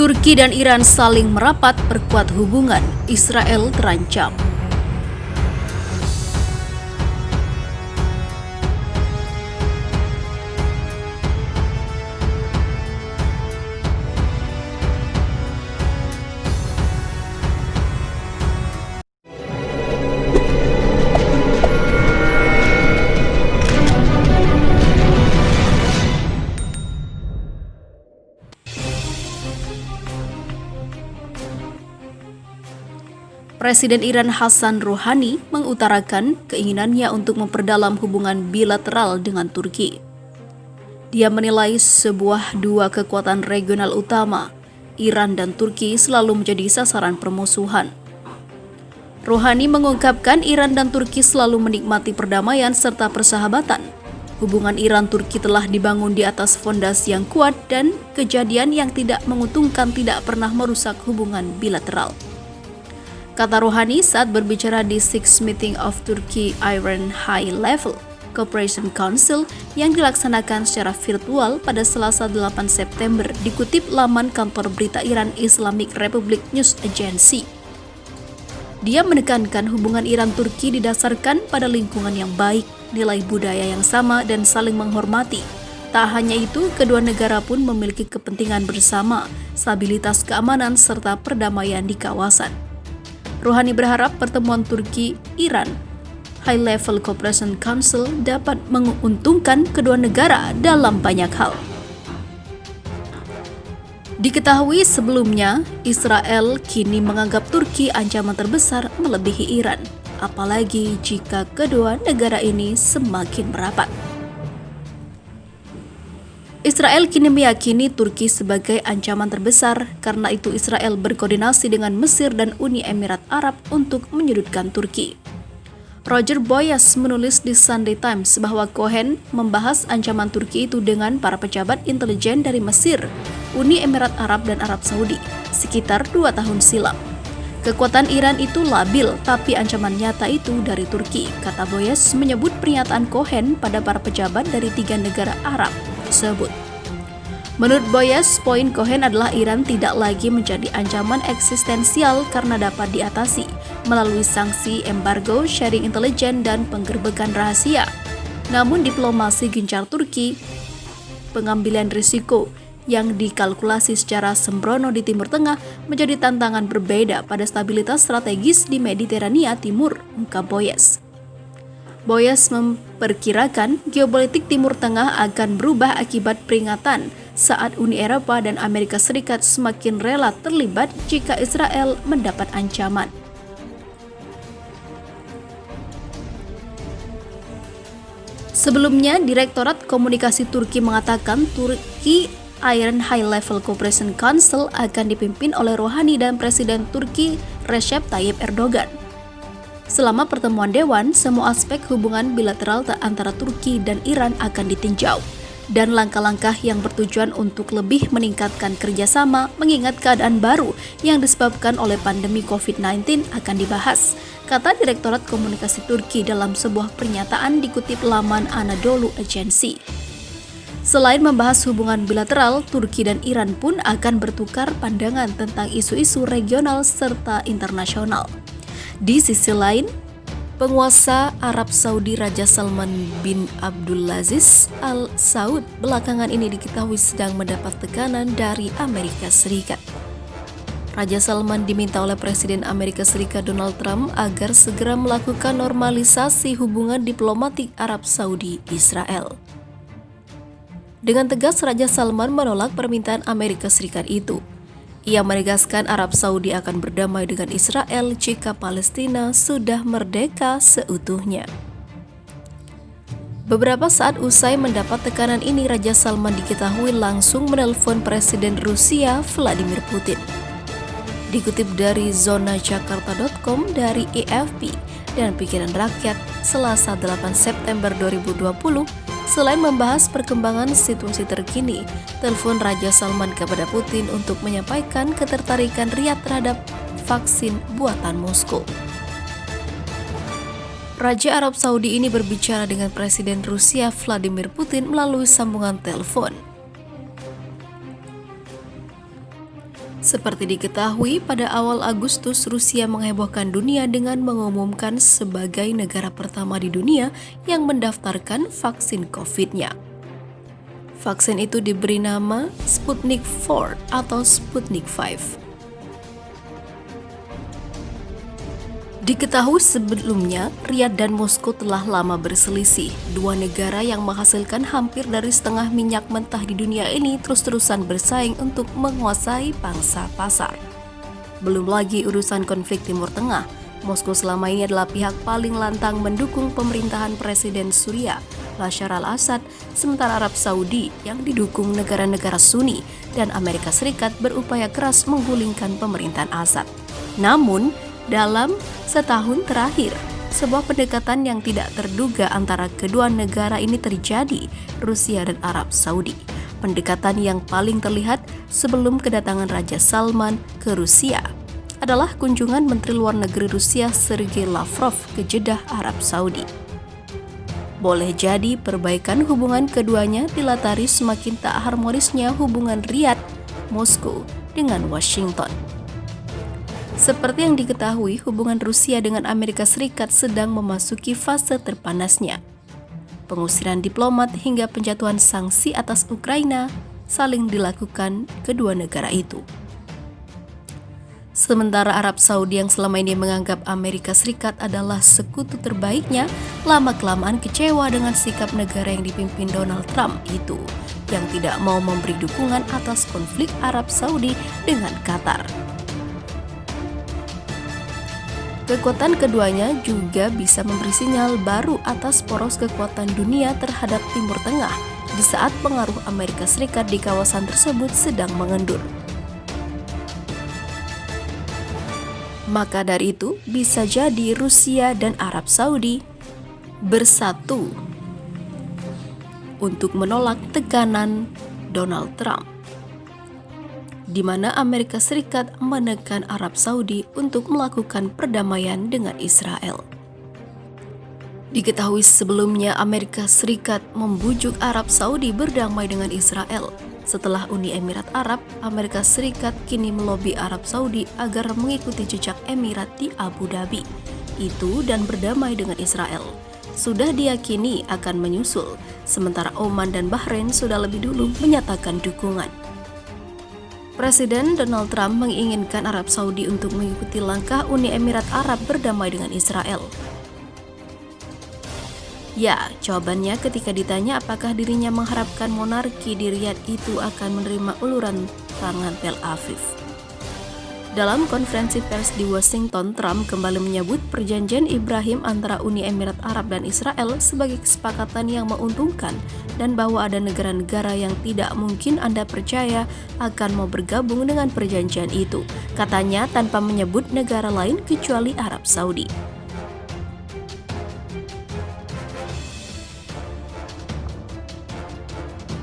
Turki dan Iran saling merapat perkuat hubungan, Israel terancam. Presiden Iran Hassan Rouhani mengutarakan keinginannya untuk memperdalam hubungan bilateral dengan Turki. Dia menilai dua kekuatan regional utama, Iran dan Turki, selalu menjadi sasaran permusuhan. Rouhani mengungkapkan Iran dan Turki selalu menikmati perdamaian serta persahabatan. Hubungan Iran-Turki telah dibangun di atas fondasi yang kuat dan kejadian yang tidak menguntungkan tidak pernah merusak hubungan bilateral. Kata Rouhani saat berbicara di Sixth Meeting of Turkey-Iran High Level Cooperation Council yang dilaksanakan secara virtual pada Selasa 8 September, dikutip laman kantor berita Iran Islamic Republic News Agency. Dia menekankan hubungan Iran-Turki didasarkan pada lingkungan yang baik, nilai budaya yang sama, dan saling menghormati. Tak hanya itu, kedua negara pun memiliki kepentingan bersama, stabilitas keamanan, serta perdamaian di kawasan. Rouhani berharap pertemuan Turki-Iran High Level Cooperation Council dapat menguntungkan kedua negara dalam banyak hal. Diketahui sebelumnya, Israel kini menganggap Turki ancaman terbesar melebihi Iran, apalagi jika kedua negara ini semakin merapat. Israel kini meyakini Turki sebagai ancaman terbesar, karena itu Israel berkoordinasi dengan Mesir dan Uni Emirat Arab untuk menyudutkan Turki. Roger Boyas menulis di Sunday Times bahwa Cohen membahas ancaman Turki itu dengan para pejabat intelijen dari Mesir, Uni Emirat Arab, dan Arab Saudi sekitar 2 tahun silam. Kekuatan Iran itu labil, tapi ancaman nyata itu dari Turki, kata Boyas menyebut pernyataan Cohen pada para pejabat dari 3 negara Arab tersebut. Menurut Boyas, poin Cohen adalah Iran tidak lagi menjadi ancaman eksistensial karena dapat diatasi melalui sanksi, embargo, sharing intelijen, dan penggerbekan rahasia. Namun diplomasi gencar Turki, pengambilan risiko yang dikalkulasi secara sembrono di Timur Tengah menjadi tantangan berbeda pada stabilitas strategis di Mediterania Timur, ungkap Boyas. Boyas memperkirakan geopolitik Timur Tengah akan berubah akibat peringatan saat Uni Eropa dan Amerika Serikat semakin rela terlibat jika Israel mendapat ancaman. Sebelumnya, Direktorat Komunikasi Turki mengatakan Turki-Iran High Level Cooperation Council akan dipimpin oleh Rouhani dan Presiden Turki Recep Tayyip Erdogan. Selama pertemuan dewan, semua aspek hubungan bilateral antara Turki dan Iran akan ditinjau, dan langkah-langkah yang bertujuan untuk lebih meningkatkan kerjasama mengingat keadaan baru yang disebabkan oleh pandemi COVID-19 akan dibahas, kata Direktorat Komunikasi Turki dalam sebuah pernyataan dikutip laman Anadolu Agency. Selain membahas hubungan bilateral, Turki dan Iran pun akan bertukar pandangan tentang isu-isu regional serta internasional. Di sisi lain, penguasa Arab Saudi Raja Salman bin Abdulaziz Al Saud belakangan ini diketahui sedang mendapat tekanan dari Amerika Serikat. Raja Salman diminta oleh Presiden Amerika Serikat Donald Trump agar segera melakukan normalisasi hubungan diplomatik Arab Saudi-Israel. Dengan tegas, Raja Salman menolak permintaan Amerika Serikat itu. Ia menegaskan Arab Saudi akan berdamai dengan Israel jika Palestina sudah merdeka seutuhnya. Beberapa saat usai mendapat tekanan ini, Raja Salman diketahui langsung menelpon Presiden Rusia Vladimir Putin. Dikutip dari zonajakarta.com dari AFP dan Pikiran Rakyat, Selasa 8 September 2020, selain membahas perkembangan situasi terkini, telepon Raja Salman kepada Putin untuk menyampaikan ketertarikan Riyadh terhadap vaksin buatan Moskow. Raja Arab Saudi ini berbicara dengan Presiden Rusia Vladimir Putin melalui sambungan telepon. Seperti diketahui, pada awal Agustus Rusia menghebohkan dunia dengan mengumumkan sebagai negara pertama di dunia yang mendaftarkan vaksin COVID-nya. Vaksin itu diberi nama Sputnik 4 atau Sputnik 5. Diketahui sebelumnya, Riyadh dan Moskow telah lama berselisih. Dua negara yang menghasilkan hampir dari setengah minyak mentah di dunia ini terus-terusan bersaing untuk menguasai pangsa pasar. Belum lagi urusan konflik Timur Tengah. Moskow selama ini adalah pihak paling lantang mendukung pemerintahan Presiden Suriah, Bashar al-Assad, sementara Arab Saudi yang didukung negara-negara Sunni dan Amerika Serikat berupaya keras menggulingkan pemerintahan Assad. Namun, dalam setahun terakhir, sebuah pendekatan yang tidak terduga antara kedua negara ini terjadi, Rusia dan Arab Saudi. Pendekatan yang paling terlihat sebelum kedatangan Raja Salman ke Rusia adalah kunjungan Menteri Luar Negeri Rusia Sergei Lavrov ke Jeddah, Arab Saudi. Boleh jadi perbaikan hubungan keduanya dilatari semakin tak harmonisnya hubungan Riyadh, Moskow dengan Washington. Seperti yang diketahui, hubungan Rusia dengan Amerika Serikat sedang memasuki fase terpanasnya. Pengusiran diplomat hingga penjatuhan sanksi atas Ukraina saling dilakukan kedua negara itu. Sementara Arab Saudi yang selama ini menganggap Amerika Serikat adalah sekutu terbaiknya, lama-kelamaan kecewa dengan sikap negara yang dipimpin Donald Trump itu, yang tidak mau memberi dukungan atas konflik Arab Saudi dengan Qatar. Kekuatan keduanya juga bisa memberi sinyal baru atas poros kekuatan dunia terhadap Timur Tengah di saat pengaruh Amerika Serikat di kawasan tersebut sedang mengendur. Maka dari itu, bisa jadi Rusia dan Arab Saudi bersatu untuk menolak tekanan Donald Trump, di mana Amerika Serikat menekan Arab Saudi untuk melakukan perdamaian dengan Israel. Diketahui sebelumnya Amerika Serikat membujuk Arab Saudi berdamai dengan Israel. Setelah Uni Emirat Arab, Amerika Serikat kini melobi Arab Saudi agar mengikuti jejak Emirat di Abu Dhabi itu dan berdamai dengan Israel. Sudah diyakini akan menyusul, sementara Oman dan Bahrain sudah lebih dulu menyatakan dukungan. Presiden Donald Trump menginginkan Arab Saudi untuk mengikuti langkah Uni Emirat Arab berdamai dengan Israel. Ya, jawabannya ketika ditanya apakah dirinya mengharapkan monarki di Riyadh itu akan menerima uluran tangan Tel Aviv. Dalam konferensi pers di Washington, Trump kembali menyebut perjanjian Ibrahim antara Uni Emirat Arab dan Israel sebagai kesepakatan yang menguntungkan dan bahwa ada negara-negara yang tidak mungkin Anda percaya akan mau bergabung dengan perjanjian itu, katanya tanpa menyebut negara lain kecuali Arab Saudi.